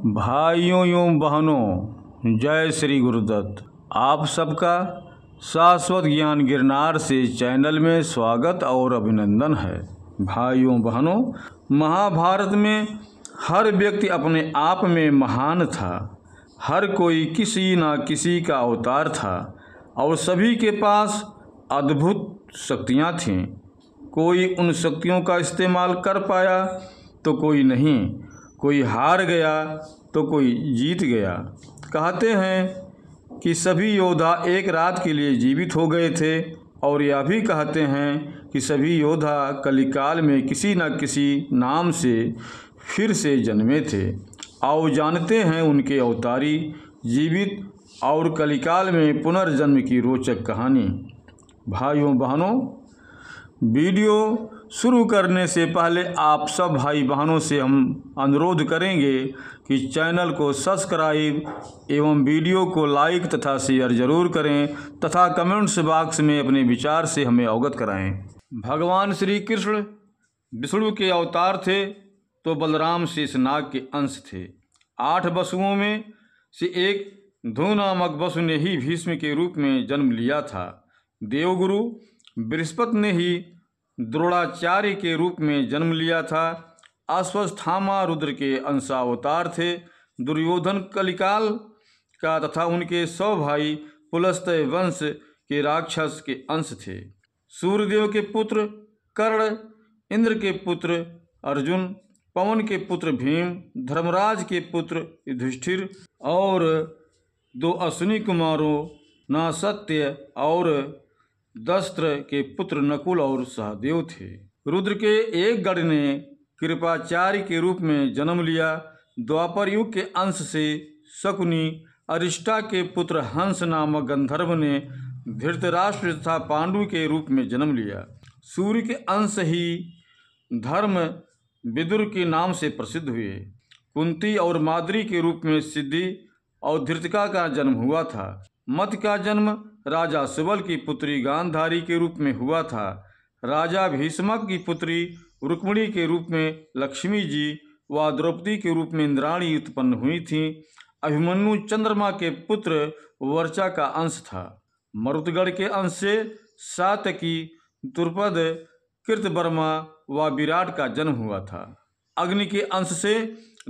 भाइयों एवं बहनों, जय श्री गुरुदत्त। आप सबका शाश्वत ज्ञान गिरनार से चैनल में स्वागत और अभिनंदन है। भाइयों बहनों, महाभारत में हर व्यक्ति अपने आप में महान था। हर कोई किसी न किसी का अवतार था और सभी के पास अद्भुत शक्तियाँ थीं। कोई उन शक्तियों का इस्तेमाल कर पाया तो कोई नहीं, कोई हार गया तो कोई जीत गया। कहते हैं कि सभी योद्धा एक रात के लिए जीवित हो गए थे और यह भी कहते हैं कि सभी योद्धा कलिकाल में किसी न किसी नाम से फिर से जन्मे थे। आओ जानते हैं उनके अवतारी, जीवित और कलिकाल में पुनर्जन्म की रोचक कहानी। भाइयों बहनों, वीडियो शुरू करने से पहले आप सब भाई बहनों से हम अनुरोध करेंगे कि चैनल को सब्सक्राइब एवं वीडियो को लाइक तथा शेयर जरूर करें तथा कमेंट्स बॉक्स में अपने विचार से हमें अवगत कराएं। भगवान श्री कृष्ण विष्णु के अवतार थे तो बलराम शेषनाग के अंश थे। 8 वसुओं में से एक ध्रुव नामक वसु ने ही भीष्म के रूप में जन्म लिया था। देवगुरु बृहस्पति ने ही द्रोणाचार्य के रूप में जन्म लिया था। अश्वत्थामा रुद्र के अंशावतार थे। दुर्योधन कलिकाल का तथा उनके 100 भाई पुलस्त्य वंश के राक्षस के अंश थे। सूर्यदेव के पुत्र कर्ण, इंद्र के पुत्र अर्जुन, पवन के पुत्र भीम, धर्मराज के पुत्र युधिष्ठिर और 2 अश्विनी कुमारों नसत्य और दस्त्र के पुत्र नकुल और सहदेव थे। रुद्र के एक गण ने कृपाचार्य के रूप में जन्म लिया। द्वापर युग के अंश से शकुनी, अरिष्टा के पुत्र हंस नामक गंधर्व ने धृतराष्ट्र तथा पांडु के रूप में जन्म लिया। सूर्य के अंश ही धर्म विदुर के नाम से प्रसिद्ध हुए। कुंती और माद्री के रूप में सिद्धि और धृतिका का जन्म हुआ था। मत का जन्म राजा सुबल की पुत्री गांधारी के रूप में हुआ था। राजा भीष्मक की पुत्री रुक्मिणी के रूप में लक्ष्मी जी व द्रौपदी के रूप में इंद्राणी उत्पन्न हुई थीं। अभिमन्यु चंद्रमा के पुत्र वर्चा का अंश था। मरुतगढ़ के अंश से सातकी, द्रुपद, कृतवर्मा व विराट का जन्म हुआ था। अग्नि के अंश से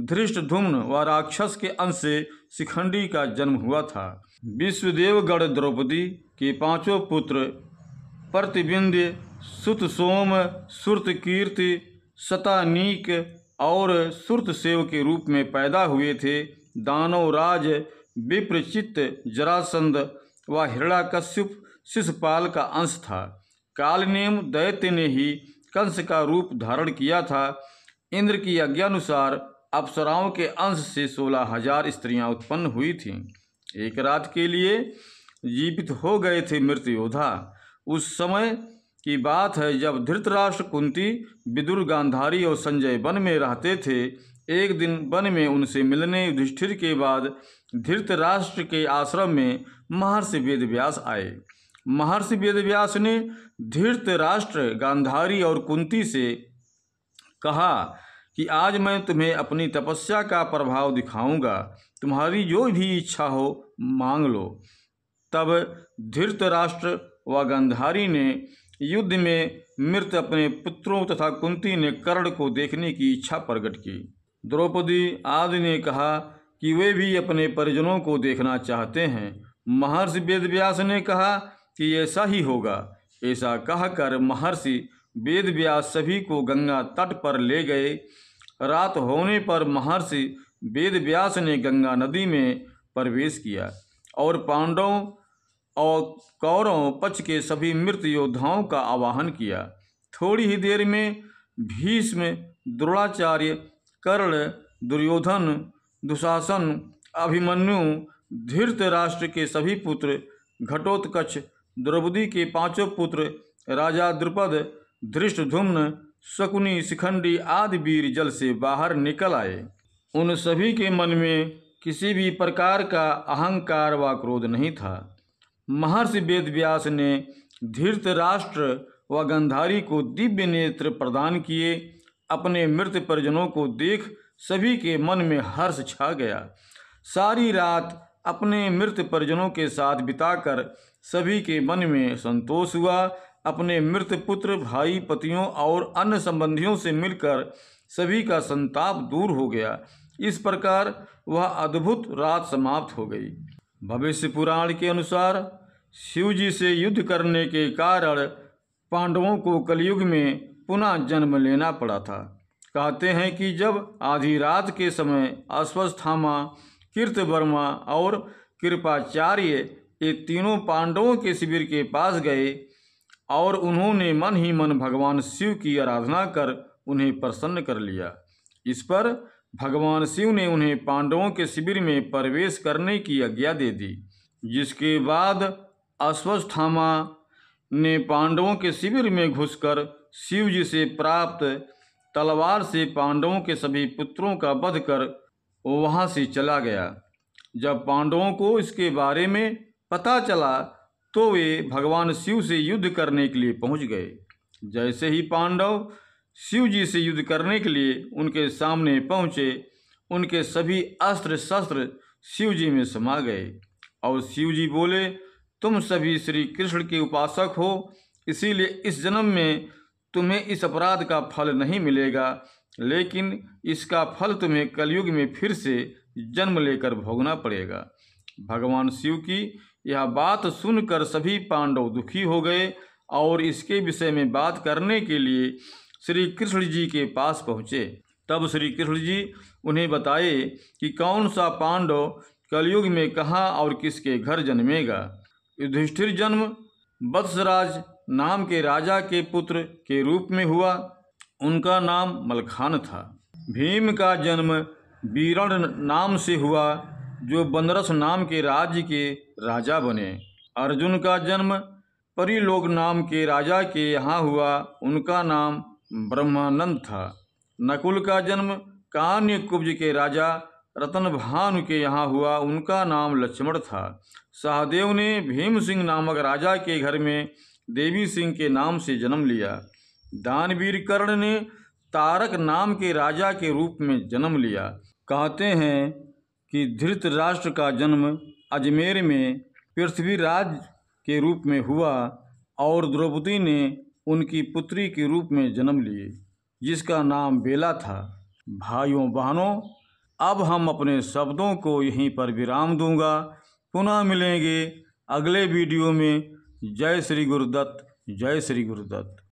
धृष्टद्युम्न व राक्षस के अंश से शिखंडी का जन्म हुआ था। विश्वदेवगढ़ द्रौपदी के 5 पुत्र प्रतिबिंध्य, सुतसोम, सुरतकीर्ति, शतानीक और सुरतसेव के रूप में पैदा हुए थे। दानवराज विप्रचित्त, जरासंध व हिरण्याकश्यप शिशुपाल का अंश था। कालनेम दैत्य ने ही कंस का रूप धारण किया था। इंद्र की आज्ञानुसार अप्सराओं के अंश से 16,000 स्त्रियां उत्पन्न हुई थीं। एक रात के लिए जीवित हो गए थे मृत योद्धा। उस समय की बात है जब धृतराष्ट्र, कुंती, विदुर, गांधारी और संजय वन में रहते थे। एक दिन वन में उनसे मिलने युधिष्ठिर के बाद धृतराष्ट्र के आश्रम में महर्षि वेदव्यास आए। महर्षि वेदव्यास ने धृतराष्ट्र, गांधारी और कुंती से कहा कि आज मैं तुम्हें अपनी तपस्या का प्रभाव दिखाऊंगा। तुम्हारी जो भी इच्छा हो मांग लो। तब धृतराष्ट्र व गांधारी ने युद्ध में मृत अपने पुत्रों तथा कुंती ने कर्ण को देखने की इच्छा प्रकट की। द्रौपदी आदि ने कहा कि वे भी अपने परिजनों को देखना चाहते हैं। महर्षि वेदव्यास ने कहा कि ऐसा ही होगा। ऐसा कहकर महर्षि वेदव्यास सभी को गंगा तट पर ले गए। रात होने पर महर्षि वेदव्यास ने गंगा नदी में प्रवेश किया और पांडवों और कौरवों पक्ष के सभी मृत योद्धाओं का आवाहन किया। थोड़ी ही देर में भीष्म, द्रोणाचार्य, कर्ण, दुर्योधन, दुशासन, अभिमन्यु, धृतराष्ट्र के सभी पुत्र, घटोत्कच, द्रौपदी के 5 पुत्र, राजा द्रुपद, धृष्टद्युम्न, शकुनी, शिखंडी आदि वीर जल से बाहर निकल आए। उन सभी के मन में किसी भी प्रकार का अहंकार व क्रोध नहीं था। महर्षि वेदव्यास ने धृतराष्ट्र व गांधारी को दिव्य नेत्र प्रदान किए। अपने मृत परिजनों को देख सभी के मन में हर्ष छा गया। सारी रात अपने मृत परिजनों के साथ बिताकर सभी के मन में संतोष हुआ। अपने मृत पुत्र, भाई, पतियों और अन्य संबंधियों से मिलकर सभी का संताप दूर हो गया। इस प्रकार वह अद्भुत रात समाप्त हो गई। भविष्य पुराण के अनुसार शिव जी से युद्ध करने के कारण पांडवों को कलयुग में पुनः जन्म लेना पड़ा था। कहते हैं कि जब आधी रात के समय अश्वत्थामा, कृतवर्मा और कृपाचार्य ये तीनों पांडवों के शिविर के पास गए और उन्होंने मन ही मन भगवान शिव की आराधना कर उन्हें प्रसन्न कर लिया। इस पर भगवान शिव ने उन्हें पांडवों के शिविर में प्रवेश करने की आज्ञा दे दी, जिसके बाद अश्वत्थामा ने पांडवों के शिविर में घुसकर शिव जी से प्राप्त तलवार से पांडवों के सभी पुत्रों का वध कर वहां से चला गया। जब पांडवों को इसके बारे में पता चला तो वे भगवान शिव से युद्ध करने के लिए पहुंच गए। जैसे ही पांडव शिव जी से युद्ध करने के लिए उनके सामने पहुंचे, उनके सभी अस्त्र शस्त्र शिव जी में समा गए और शिव जी बोले, तुम सभी श्री कृष्ण के उपासक हो, इसीलिए इस जन्म में तुम्हें इस अपराध का फल नहीं मिलेगा, लेकिन इसका फल तुम्हें कलयुग में फिर से जन्म लेकर भोगना पड़ेगा। भगवान शिव की यह बात सुनकर सभी पांडव दुखी हो गए और इसके विषय में बात करने के लिए श्री कृष्ण जी के पास पहुँचे। तब श्री कृष्ण जी उन्हें बताए कि कौन सा पांडव कलयुग में कहाँ और किसके घर जन्मेगा। युधिष्ठिर जन्म वत्सराज नाम के राजा के पुत्र के रूप में हुआ। उनका नाम मलखान था। भीम का जन्म बीरण नाम से हुआ, जो बनरस नाम के राज्य के राजा बने। अर्जुन का जन्म परिलोक नाम के राजा के यहाँ हुआ, उनका नाम ब्रह्मानंद था। नकुल का जन्म कान्य कुब्ज के राजा रतनभानु के यहाँ हुआ, उनका नाम लक्ष्मण था। सहदेव ने भीम सिंह नामक राजा के घर में देवी सिंह के नाम से जन्म लिया। दानवीर कर्ण ने तारक नाम के राजा के रूप में जन्म लिया। कहते हैं कि धृतराष्ट्र का जन्म अजमेर में पृथ्वीराज के रूप में हुआ और द्रौपदी ने उनकी पुत्री के रूप में जन्म लिए, जिसका नाम बेला था। भाइयों बहनों, अब हम अपने शब्दों को यहीं पर विराम दूंगा। पुनः मिलेंगे अगले वीडियो में। जय श्री गुरुदत्त, जय श्री गुरुदत्त।